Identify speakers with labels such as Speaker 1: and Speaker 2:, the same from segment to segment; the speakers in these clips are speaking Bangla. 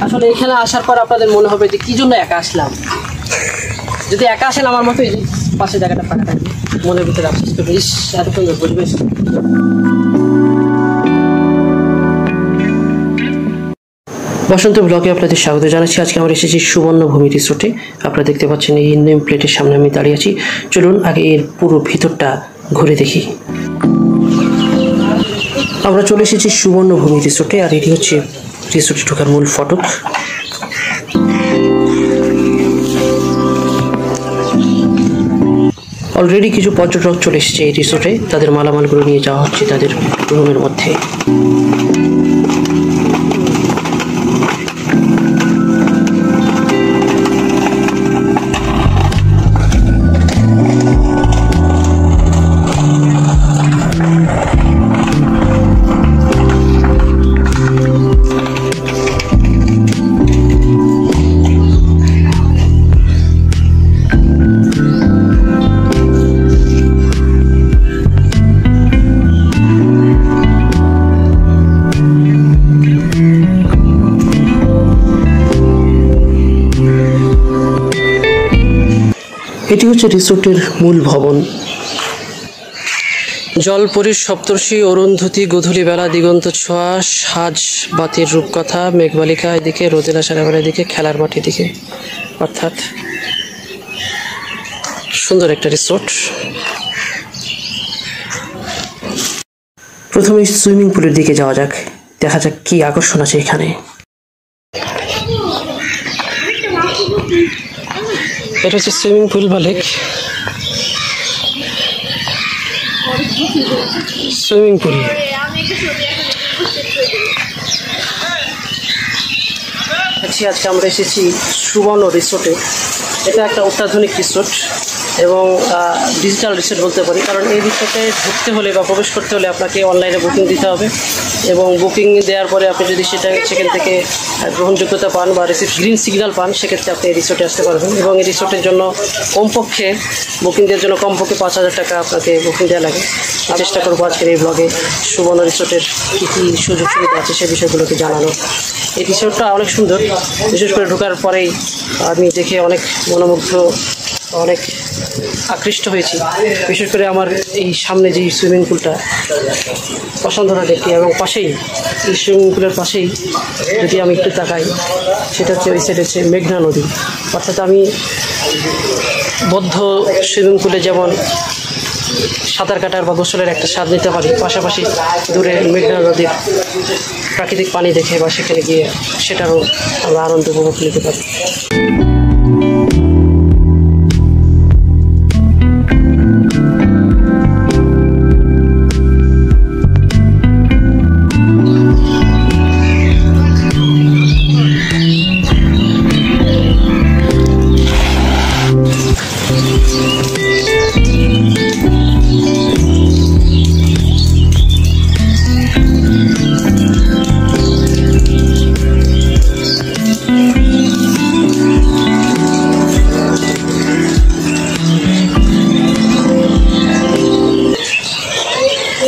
Speaker 1: আসলে এখানে আসার পর আপনাদের মনে হবে যে কি জন্য একা আসলাম। যদি একা আসেন আমার মতো এই পাশে জায়গাটা ফাঁকা থাকবে, মনের ভিতরে আফসোস করবে, ইস এত সুন্দর পরিবেশ। বসন্ত ব্লগে আপনাদের স্বাগত জানাচ্ছি। আজকে আমরা এসেছি সুবর্ণভূমি রিসোর্টে। আপনারা দেখতে পাচ্ছেন এই নেম প্লেটের সামনে আমি দাঁড়িয়ে আছি। চলুন আগে এর পুরো ভিতরটা ঘুরে দেখি। আমরা চলে এসেছি সুবর্ণভূমি রিসোর্টে, আর এটি হচ্ছে রিসোর্টে ঢোকার মূল ফটক। অলরেডি কিছু পর্যটক চলে এসেছে এই রিসোর্টে, তাদের মালামালগুলো নিয়ে যাওয়া হচ্ছে তাদের রুমের মধ্যে। এটি হচ্ছে রিসোর্টের মূল ভবন। জলপরীর সপ্তর্ষি, অরুন্ধতী, গোধূলি বেলা, দিগন্ত ছোঁয়া, সাজ বাতির রূপকথা, মেঘবালিকা এদিকে, রোদেলা সারাবেলা এদিকে, খেলার মাঠ এদিকে। অর্থাৎ সুন্দর একটা রিসোর্ট। প্রথমে সুইমিং পুলের দিকে যাওয়া যাক, দেখা যাক কি আকর্ষণ আছে এখানে। এটা হচ্ছে সুইমিং পুল বা লেক। সুইমিং পুল আজকে আমরা এসেছি সুবর্ণ রিসোর্টে। এটা একটা অত্যাধুনিক রিসোর্ট এবং ডিজিটাল রিসোর্ট বলতে পারি, কারণ এই রিসোর্টে ঢুকতে হলে বা প্রবেশ করতে হলে আপনাকে অনলাইনে বুকিং দিতে হবে এবং বুকিং দেওয়ার পরে আপনি যদি সেখান থেকে গ্রহণযোগ্যতা পান বা গ্রিন সিগন্যাল পান, সেক্ষেত্রে আপনি এই রিসোর্টে আসতে পারবেন। এবং এই রিসোর্টের জন্য কমপক্ষে বুকিং দেওয়ার জন্য কমপক্ষে 5,000 টাকা আপনাকে বুকিং দেওয়া লাগে। চেষ্টা করবো আজকের এই ব্লগে সুবর্ণ রিসোর্টের কী কী সুযোগ সুবিধা আছে সে বিষয়গুলোকে জানানো। এই রিসোর্টটা অনেক সুন্দর, বিশেষ করে ঢোকার পরেই আমি দেখে অনেক মনোমুগ্ধ, অনেক আকৃষ্ট হয়েছি। বিশেষ করে আমার এই সামনে যে সুইমিং পুলটা অসাধারণ দেখি, এবং পাশেই এই সুইমিং পুলের পাশেই যদি আমি একটু তাকাই, সেটা হচ্ছে ওই সাইড হচ্ছে মেঘনা নদী। অর্থাৎ আমি বদ্ধ সুইমিং পুলে যেমন সাঁতার কাটার বা গোসলের একটা স্বাদ নিতে পারি, পাশাপাশি দূরে মেঘনা নদীর প্রাকৃতিক পানি দেখে বা সেখানে গিয়ে সেটারও আমরা আনন্দ উপভোগ নিতে পারি।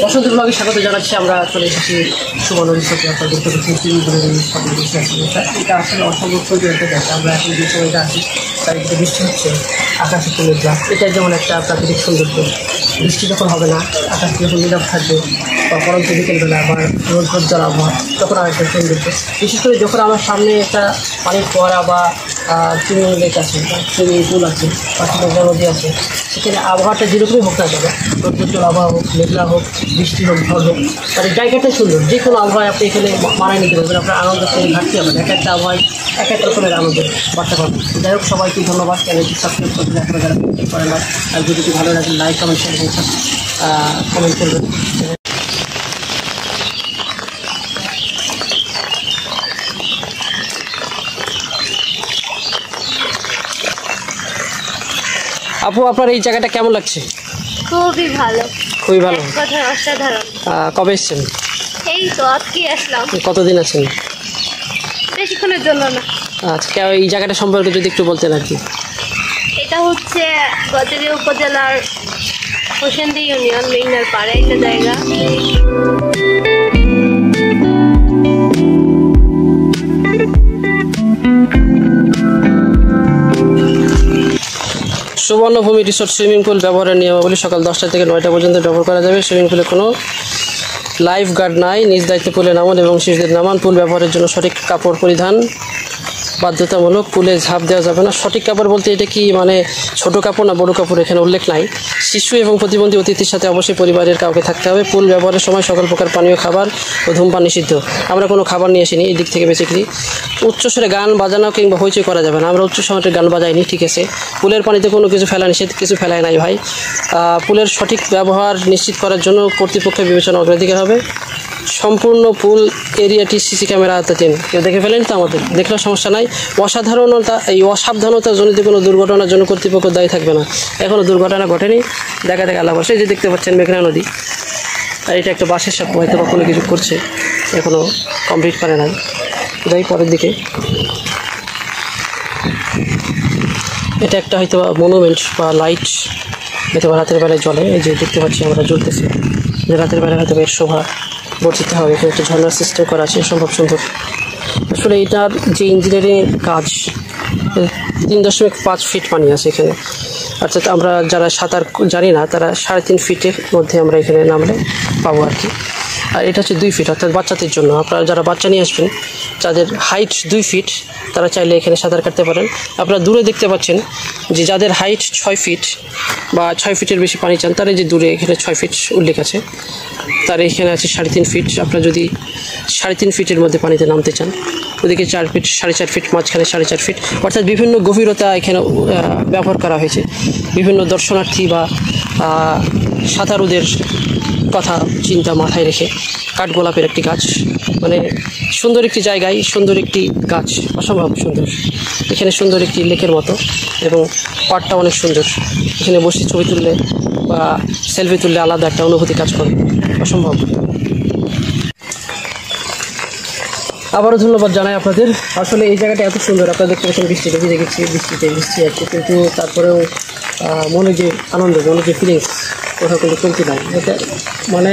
Speaker 1: বসন্ত ব্লগে স্বাগত জানাচ্ছি। আমরা চলে এসেছি সুবর্ণ রিসোর্টে। আপনারা দেখতে পাচ্ছেন সুইমিং পুলের এটা আসলে অসম্ভব সুন্দর একটা জায়গা। আমরা এখন যে সময়টা আছি তার একটু বৃষ্টি হচ্ছে, আকাশ একটু মেঘলা, এটাই যেমন একটা প্রাকৃতিক সৌন্দর্য। বৃষ্টি যখন হবে না, আকাশ যখন নীরব থাকবে বা পরন্ত বিকেলবেলা বা রোদ রোদ্দুর আবহাওয়া, তখন আর একটা সৌন্দর্য। বিশেষ করে যখন আমার সামনে একটা পানির ফোয়ারা বা সুইমিং লেক আছে, সুইমিং পুল আছে, পাশে মেঘনা নদী আছে, সেখানে আবহাওয়াটা যেরকমই হোক না কেন, রোদ্দুর আবহাওয়া হোক, মেঘলা হোক, বৃষ্টি হোক, ঝড় হোক, তার জায়গাটাই সুন্দর। যে কোনো আবহাওয়ায় আপনি এখানে মানায় নিতে পারবেন, আপনার আনন্দ করে ঘাটতে হবে। এক একটা আবহাওয়ায় এক এক রকমের আনন্দ বাড়তে পারবেন। যাই হোক, সবাইকে ধন্যবাদ। চ্যানেলটি সাবস্ক্রাইব করতে আপনারা যারা করেন না, আর যদি ভালো লাগে লাইক কমেন্ট শেয়ার এবং কমেন্ট করবেন। আপু, আপনার এই জায়গাটা কেমন লাগছে?
Speaker 2: খুবই ভালো,
Speaker 1: খুবই ভালো,
Speaker 2: কথা অসাধারণ।
Speaker 1: কবে এসেছেন?
Speaker 2: এই তো আজকে আসলাম।
Speaker 1: কতদিন আছেন?
Speaker 2: বেশিক্ষণের জন্য না।
Speaker 1: আচ্ছা, এই জায়গাটা সম্পর্কে যদি একটু বলতেন আর কি।
Speaker 2: এটা হচ্ছে গজারিয়া উপজেলার হোসেন্দি ইউনিয়ন মেঘনার পাড়ে একটা জায়গা।
Speaker 1: সুবর্ণভূমি রিসোর্ট সুইমিং পুল ব্যবহারের নিয়মাবলী সকাল 10টা থেকে 9টা পর্যন্ত ব্যবহার করা যাবে। সুইমিং পুলে কোনো লাইফ গার্ড নাই। নিজ দায়িত্বে পুলে নামান এবং শিশুদের নামান। পুল ব্যবহারের জন্য সঠিক কাপড় পরিধান বাধ্যতামূলক। পুলে ঝাঁপ দেওয়া যাবে না। সঠিক কাপড় বলতে এটা কি মানে ছোট কাপড় না বড় কাপড় এখানে উল্লেখ নাই। শিশু এবং প্রতিবন্ধী অতিথির সাথে অবশ্যই পরিবারের কাউকে থাকতে হবে। পুল ব্যবহারের সময় সকল প্রকার পানীয় খাবার ও ধূমপান নিষিদ্ধ। আমরা কোনো খাবার নিয়ে আসিনি, এই দিক থেকে বেসিক্যালি উচ্চস্বরে গান বাজানো কিংবা হইচই করা যাবে না। আমরা উচ্চস্বরে গান বাজাইনি, ঠিক আছে। পুলের পানিতে কোনো কিছু ফেলা নিষেধ, কিছু ফেলায় নাই ভাই। পুলের সঠিক ব্যবহার নিশ্চিত করার জন্য কর্তৃপক্ষের বিবেচনা অগ্রাধিকার হবে। সম্পূর্ণ পুল এরিয়াটি সিসি ক্যামেরা আওতাধীন। কেউ দেখে ফেলেন তো আমাদের দেখলেও সমস্যা নাই। অসাবধানতা জনিত কোনো দুর্ঘটনার জন্য কর্তৃপক্ষ দায়ী থাকবে না। এখনও দুর্ঘটনা ঘটেনি, দেখা আল্লাহ বসে। যে দেখতে পাচ্ছেন মেঘনা নদী, আর এটা একটা বাসের সাথে হয়তো বা কোনো কিছু করছে, এখনও কমপ্লিট করে নাই। যাই পরের দিকে, এটা একটা হয়তো মনুমেন্ট বা লাইট, হয়তো রাতের বেলায় জ্বলে। এই যে দেখতে পাচ্ছি আমরা জ্বলতেছে, যে রাতের বেলায় হয়তো এর শোভা বর্ধিত হবে। এখানে একটা ঝর্ণার সিস্টেম করা আছে, সম্ভব সুন্দর। আসলে এটার যে ইঞ্জিনিয়ারিং কাজ, 3.5 ফিট পানি আছে এখানে। অর্থাৎ আমরা যারা সাঁতার জানি না তারা 3.5 ফিটের মধ্যে আমরা এখানে নামলে পাবো আর কি। আর এটা হচ্ছে 2 ফিট, অর্থাৎ বাচ্চাদের জন্য। আপনারা যারা বাচ্চা নিয়ে আসবেন, যাদের হাইট 2 ফিট, তারা চাইলে এখানে সাঁতার কাটতে পারেন। আপনারা দূরে দেখতে পাচ্ছেন যে যাদের হাইট 6 ফিট বা 6 ফিটের বেশি পানি চান, তারা যে দূরে এখানে 6 ফিট উল্লেখ আছে, তার এখানে আছে 3.5 ফিট। আপনারা যদি 3.5 ফিটের মধ্যে পানিতে নামতে চান, ওদিকে 4 ফিট, 4.5 ফিট, মাঝখানে 4.5 ফিট, অর্থাৎ বিভিন্ন গভীরতা এখানে ব্যবহার করা হয়েছে। বিভিন্ন দর্শনার্থী বা সাঁতারুদের কথা চিন্তা মাথায় রেখে কাঠগোলাপের একটি গাছ, মানে সুন্দর একটি জায়গায় সুন্দর একটি গাছ, অসম্ভব সুন্দর। এখানে সুন্দর একটি লেকের মতো এবং পাড়টা অনেক সুন্দর। এখানে বসে ছবি তুললে বা সেলফি তুললে আলাদা একটা অনুভূতি কাজ করে, অসম্ভব। আবারও ধন্যবাদ জানাই আপনাদের। আসলে এই জায়গাটা এত সুন্দর, আপনারা দেখতে পাচ্ছেন বৃষ্টিতে ভিজে গেছি, বৃষ্টি আছে, কিন্তু তারপরেও মনে যে আনন্দ, মনে যে ফিলিংস, কোথাও কিন্তু কমতি নাই। এটা মানে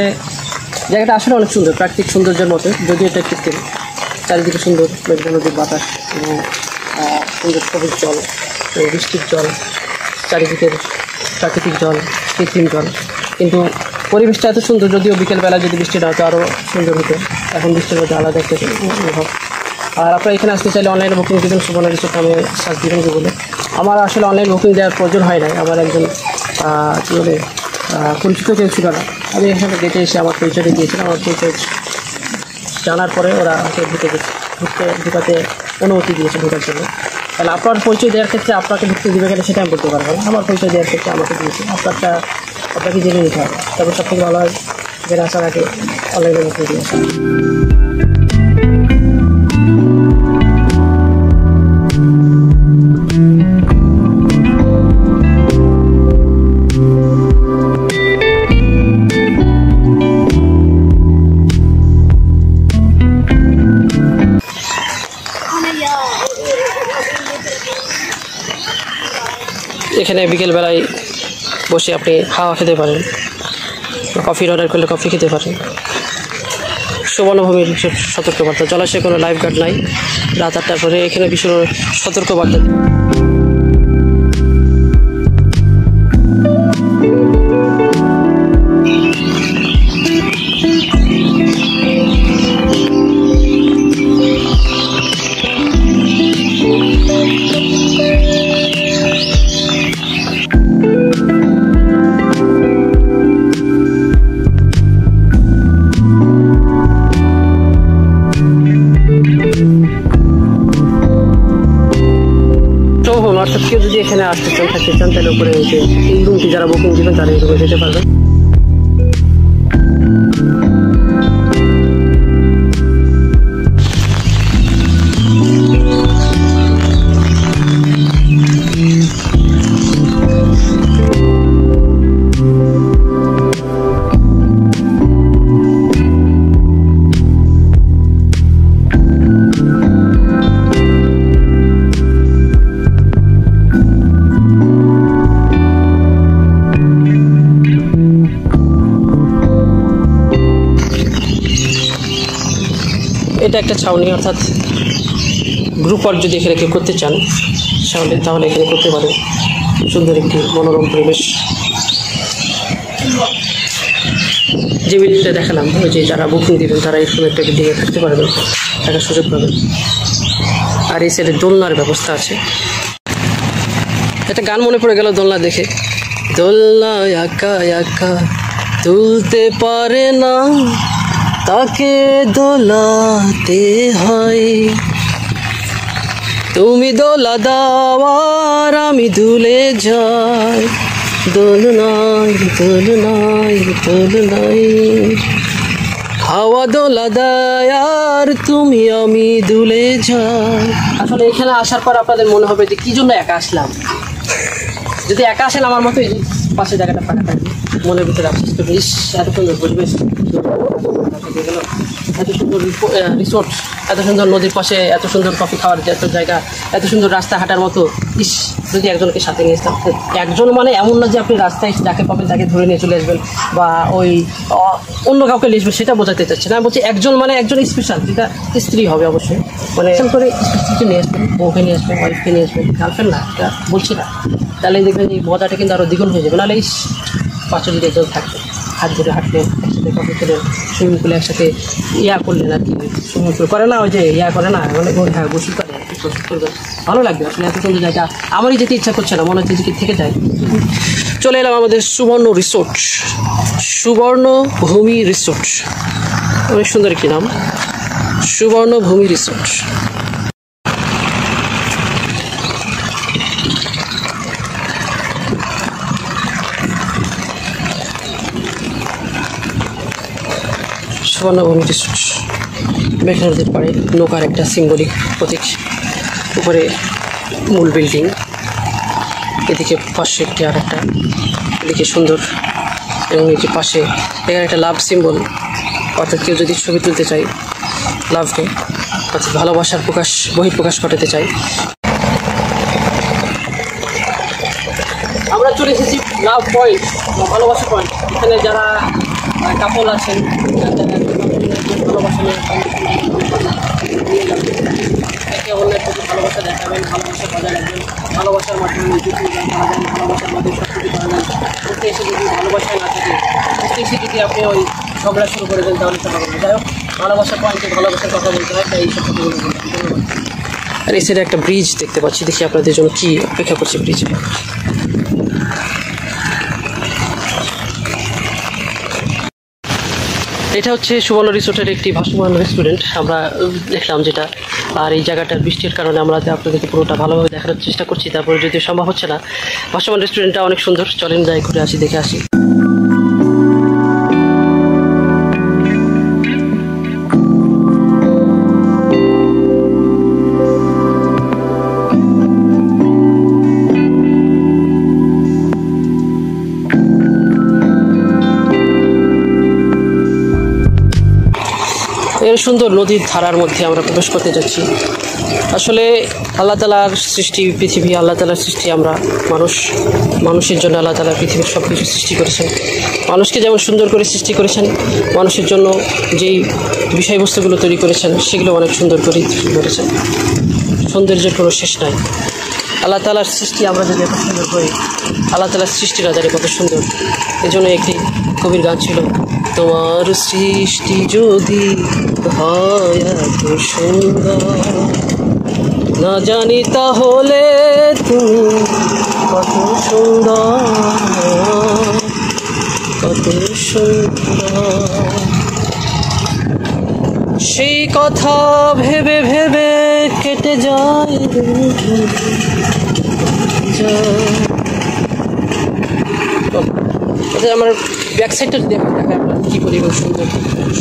Speaker 1: জায়গাটা আসলে অনেক সুন্দর, প্রাকৃতিক সৌন্দর্যের মতো, যদিও এটা কৃত্রিম। চারিদিকে সুন্দর মেঘনা নদীর বাতাস এবং সুন্দর সবুজ জল, বৃষ্টির জল, চারিদিকের প্রাকৃতিক জল, কৃত্রিম জল। কিন্তু পরিবেশটা এত সুন্দর, যদিও বিকেলবেলা যদি বৃষ্টিটা হতো আরও সুন্দর হতো। এখন বৃষ্টির মধ্যে আলাদা একটা অনুভব। আর আপনারা এখানে আসতে চাইলে অনলাইনে বুকিং দেবেন, সুবর্ণ রিসোর্ট আমি সার্চ দিবেন বলে। আমার আসলে অনলাইন বুকিং দেওয়ার প্রয়োজন হয় নাই। আমার একজন কী বলে পরিচিত কেউ ছিল না, আমি এখানে গেটে এসে আমার পরিচয়টা দিয়েছিলাম। আমার পরিচয় জানার পরে ওরা আমাকে ঢুকাতে অনুমতি দিয়েছে ঢোকার জন্য। তাহলে আপনার পরিচয় দেওয়ার ক্ষেত্রে আপনাকে ঢুকতে দেবে কেন সেটা আমি বলতে পারবো না। আমার পরিচয় দেওয়ার ক্ষেত্রে আমাকে দিয়েছে, আপনাকে জেনে নিতে হবে। তবে সব থেকে ভালো হয় এখানে আসার আগে অনলাইনে বুকিং দিয়ে আসা। এখানে বিকেলবেলায় বসে আপনি হাওয়া খেতে পারেন, কফির অর্ডার করলে কফি খেতে পারেন। সুবর্ণভূমির সতর্কবার্তা, জলাশয়ে কোনো লাইফ গার্ড নাই। রাত 8টার পরে এখানে ভীষণ সতর্কবার্তা। অর্থাৎ কেউ যদি এখানে আসতে চান, থাকতে চান, তাহলে উপরে হয়েছে এই রুমটি যারা বুকিং দেবেন তারা এই রুমে যেতে পারবেন। এটা একটা ছাউনি, অর্থাৎ গ্রুপ ওয়ার্ক যদি এখানে কেউ করতে চান তাহলে এখানে করতে পারেন। সুন্দর একটি মনোরম পরিবেশ। যে বিল্ডিংটা দেখালাম, ওই যে যারা বুকিং দেবেন তারা এরকম একটা বিল্ডিংয়ে থাকতে পারবেন, থাকার সুযোগ পাবেন। আর এই সাইডে দোলনার ব্যবস্থা আছে। একটা গান মনে পড়ে গেল দোলনা দেখে, দোলনা একা একা তুলতে পারে না, তাকে দোলাতে হয়। তুমি দোলা দাও আর আমি দুলে যাই, দোলনায় দোলনায় দোলনায়। হাওয়া দোলা দেয় আর তুমি আমি দুলে যাই। আসলে এখানে আসার পর আপনাদের মনে হবে যে কি জন্য একা আসলাম। যদি একা আসেন আমার মতো এই পাশে জায়গাটা ফাঁকা থাকবে, মনের ভিতরে আফসোস করবে, ইস এত সুন্দর পরিবেশ, এত সুন্দর রিসোর্ট, এত সুন্দর নদীর পাশে, এত সুন্দর কফি খাওয়ার এত জায়গা, এত সুন্দর রাস্তা হাঁটার মতো, ইস যদি একজনকে সাথে নিয়ে আসতাম। একজন মানে এমন না যে আপনি রাস্তায় যাকে পাবেন তাকে ধরে নিয়ে চলে আসবেন বা ওই অন্য কাউকে নিয়ে আসবেন, সেটা বোঝাতে চাচ্ছি না। বলছি একজন মানে একজন স্পেশাল, যেটা স্ত্রী হবে অবশ্যই, মানে করে স্ত্রীকে নিয়ে আসবেন, বউকে নিয়ে আসবেন, ওয়াইফকে নিয়ে আসবেন, গার্লফ্রেন্ড না, এটা বলছি না। তাহলে দেখবেন এই মজাটা কিন্তু আরও দ্বিগুণ হয়ে যাবে। নাহলে ইস পাশে যদি একজন থাকবে, হাত ধরে হাঁটলেন, একসাথে কফি খেলেন, সুইমিং পুলে একসাথে করলেন আর কি, সুইমিং পুল করে না, ওই যে করে না, মানে হ্যাঁ গোসল করে আর কি, গোসল করবেন, ভালো লাগবে। আসলে এত সুন্দর জায়গা, আমারই যেতে ইচ্ছা করছে না, মনে হচ্ছে যে থেকে যায়। চলে এলাম আমাদের সুবর্ণ রিসোর্ট, সুবর্ণভূমি রিসোর্ট, অনেক সুন্দর একটি নাম, সুবর্ণভূমি রিসোর্ট। সুবর্ণভূমি রিসোর্ট মেঘনা নদীর পাড়ে, নৌকার একটা সিম্বলিক প্রতীক। উপরে মূল বিল্ডিং, এদিকে পাশে একটি আর একটা, এদিকে সুন্দর, এবং এটি পাশে এখানে একটা লাভ সিম্বল, অর্থাৎ কেউ যদি ছবি তুলতে চায় লাভকে, অর্থাৎ ভালোবাসার বহিঃপ্রকাশ ঘটাতে চায়। আমরা চলে এসেছি লাভ পয়েন্ট, ভালোবাসা পয়েন্ট। এখানে যারা কাপল আছেন, একে অন্যের প্রতি ভালোবাসা দেখাবেন, ভালোবাসা বজায় রাখবেন, ভালোবাসার মাধ্যমে ভালোবাসার মাধ্যমে সব কিছু করা যায়। ঘুরতে এসে যদি ভালোবাসায় না থাকে, ঘুরতে এসে যদি আপনি ওই ঝগড়া শুরু করে দেন তাহলে তো হবে না। যাই হোক, ভালোবাসার পয়েন্টে ভালোবাসার কথা বলতে হয়, তাই এইসব কথাগুলো বলতে। আর এই সাইডে একটা ব্রিজ দেখতে পাচ্ছি, দেখি আপনাদের জন্য কি অপেক্ষা করছি ব্রিজে। এটা হচ্ছে সুবর্ণ রিসোর্টের একটি ভাসমান রেস্টুরেন্ট আমরা দেখলাম যেটা। আর এই জায়গাটার বৃষ্টির কারণে আমরা আপনাদেরকে পুরোটা ভালোভাবে দেখানোর চেষ্টা করছি, তারপরে যদিও সম্ভব হচ্ছে না। ভাসমান রেস্টুরেন্টটা অনেক সুন্দর, চলেন যাই ঘুরে আসি, দেখে আসি। এর সুন্দর নদীর ধারার মধ্যে আমরা প্রবেশ করতে যাচ্ছি। আসলে আল্লাহ তাআলার সৃষ্টি পৃথিবী, আল্লাহ তাআলার সৃষ্টি আমরা মানুষের জন্য আল্লাহ তাআলা পৃথিবীর সব কিছু সৃষ্টি করেছেন। মানুষকে যেমন সুন্দর করে সৃষ্টি করেছেন, মানুষের জন্য যেই বিষয়বস্তুগুলো তৈরি করেছেন সেগুলো অনেক সুন্দর করে তৈরি করেছেন। সৌন্দর্যের কোনো শেষ নাই। আল্লাহ তাআলার সৃষ্টি আমরা যদি এত সুন্দর করি, আল্লাহ তাআলার সৃষ্টিরা জানি কত সুন্দর। এই জন্য একটি কবির গান ছিল, তোমার সৃষ্টি যদি হয় এত সুন্দর, না জানি তাহলে তুমি কত সুন্দর, কত সুন্দর। সেই কথা ভেবে ভেবে কেটে যায় আমার ব্যাক সাইডটা দেখে আপনার কী পরিমাণ সুন্দর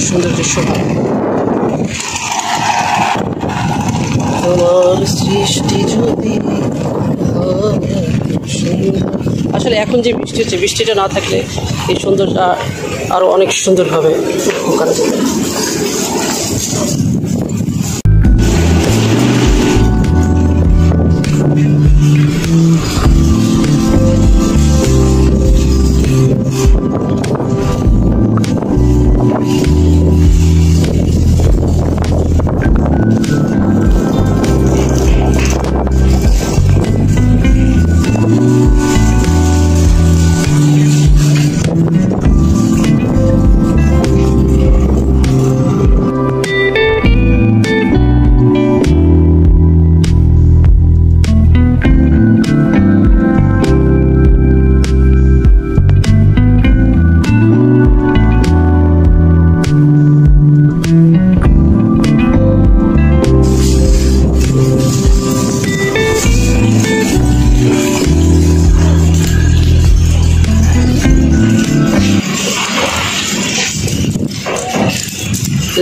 Speaker 1: সুন্দর দৃশ্য হয়। তোমার সৃষ্টি যদি আসলে এখন যে বৃষ্টি হচ্ছে, বৃষ্টিটা না থাকলে এই সৌন্দর্যটা আরও অনেক সুন্দরভাবে উপভোগ করা যাবে।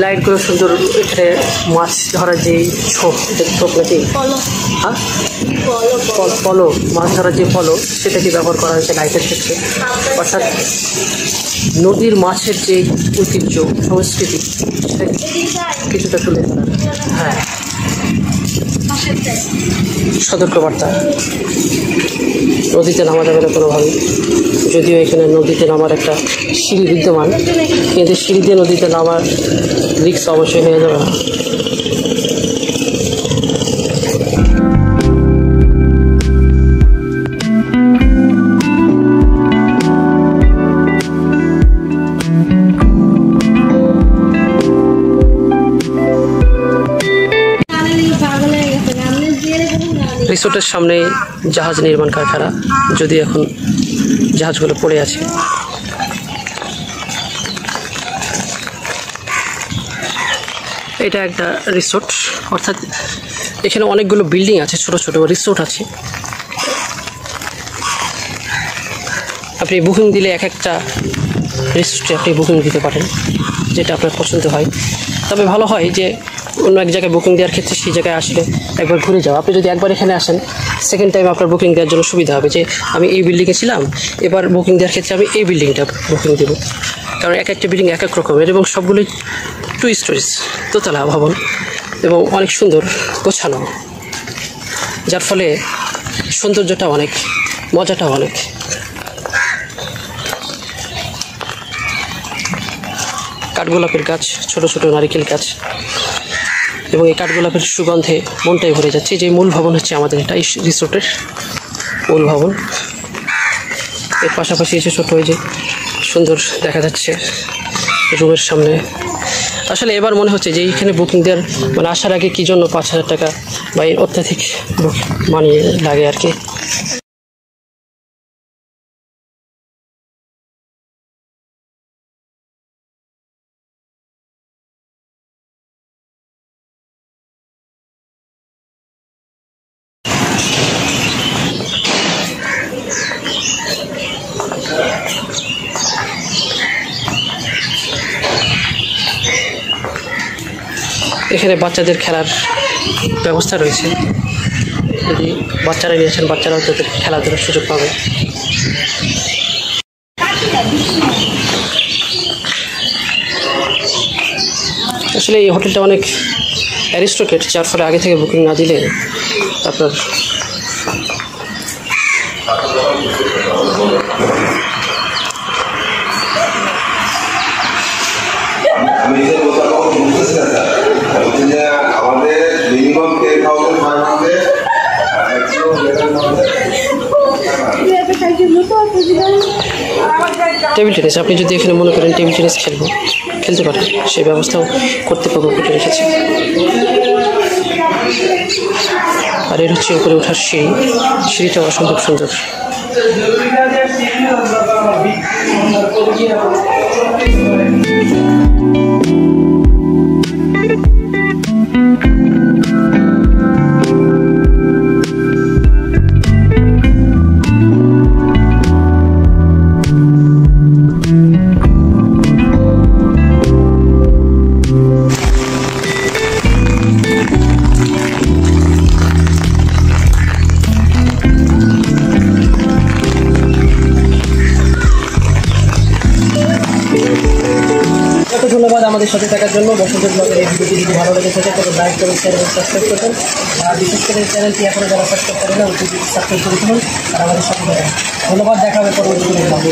Speaker 1: লাইটগুলো সুন্দর, এখানে মাছ ধরার যে ছোপ, ছোপ নাকি হ্যাঁ পলো, মাছ ধরার যে পলো সেটাকে ব্যবহার করা হয়েছে লাইটের ক্ষেত্রে। অর্থাৎ নদীর মাছের যে ঐতিহ্য সংস্কৃতি সেটাকে কিছুটা তুলে ধরা। হ্যাঁ, সতর্কবার্তা, নদীতে নামা যাবে না কোনোভাবেই। যদিও এখানে নদীতে নামার একটা সিঁড়ি বিদ্যমান, কিন্তু সিঁড়ি দিয়ে নদীতে নামার রিস্ক অবশ্যই হয়ে যাবে না। রিসোর্টের সামনে জাহাজ নির্মাণ কারখানা, যদি এখন জাহাজগুলো পড়ে আছে। এটা একটা রিসোর্ট, অর্থাৎ এখানে অনেকগুলো বিল্ডিং আছে, ছোট ছোট রিসোর্ট আছে। আপনি বুকিং দিলে এক একটা রিসোর্টে আপনি বুকিং দিতে পারেন, যেটা আপনার পছন্দ হয়। তবে ভালো হয় যে অন্য এক জায়গায় বুকিং দেওয়ার ক্ষেত্রে সেই জায়গায় আসলে একবার ঘুরে যাও। আপনি যদি একবার এখানে আসেন, সেকেন্ড টাইম আপনার বুকিং দেওয়ার জন্য সুবিধা হবে যে আমি এই বিল্ডিংয়ে ছিলাম, এবার বুকিং দেওয়ার ক্ষেত্রে আমি এই বিল্ডিংটা বুকিং দেব। কারণ এক একটা বিল্ডিং এক এক রকমের এবং সবগুলোই 2 স্টোরিজ, দোতলা ভবন এবং অনেক সুন্দর গোছানো, যার ফলে সৌন্দর্যটা অনেক, মজাটাও অনেক। কাঠগোলাপের গাছ, ছোট ছোট নারিকেল গাছ, এবং এই কাঠগোলাপের সুগন্ধে মনটাই ভরে যাচ্ছে। যে মূল ভবন হচ্ছে আমাদের এটা, এই রিসোর্টের মূল ভবন। এর পাশাপাশি এসে ছোট হয়ে যে সুন্দর দেখা যাচ্ছে রুমের সামনে। আসলে এবার মনে হচ্ছে যে এইখানে বুকিং দেওয়ার মানে আসার আগে কী জন্য 5,000 টাকা বা এর অত্যাধিক মানি লাগে আর কি। এখানে বাচ্চাদের খেলার ব্যবস্থা রয়েছে, যদি বাচ্চারা নিয়েছেন বাচ্চারাও তাদের খেলাধুলার সুযোগ পাবে। আসলে এই হোটেলটা অনেক অ্যারিস্টোক্রেট, যার ফলে আগে থেকে বুকিং না দিলে আপনার টেবিল টেনিস, আপনি যদি এখানে মনে করেন টেবিল টেনিস খেলতে পারেন, সেই ব্যবস্থাও কর্তৃপক্ষ করে রেখেছে। আর এর হচ্ছে উপরে ওঠার সিঁড়ি, সিঁড়িটাও অসম্ভব সুন্দর। ধন্যবাদ আমাদের সাথে থাকার জন্য। বসন্ত ব্লগের এই ভিডিওটি যদি ভালো লেগে থাকে তবে লাইক করুন, শেয়ার এবং সাবস্ক্রাইব করবেন। আর বিশেষ করে চ্যানেলটি এখনও যারা সাবস্ক্রাইব করে না ওটি সাবস্ক্রাইব করে দিন আর আমাদের সাথে থাকুন। ধন্যবাদ, দেখা হবে পরবর্তী ভিডিওতে।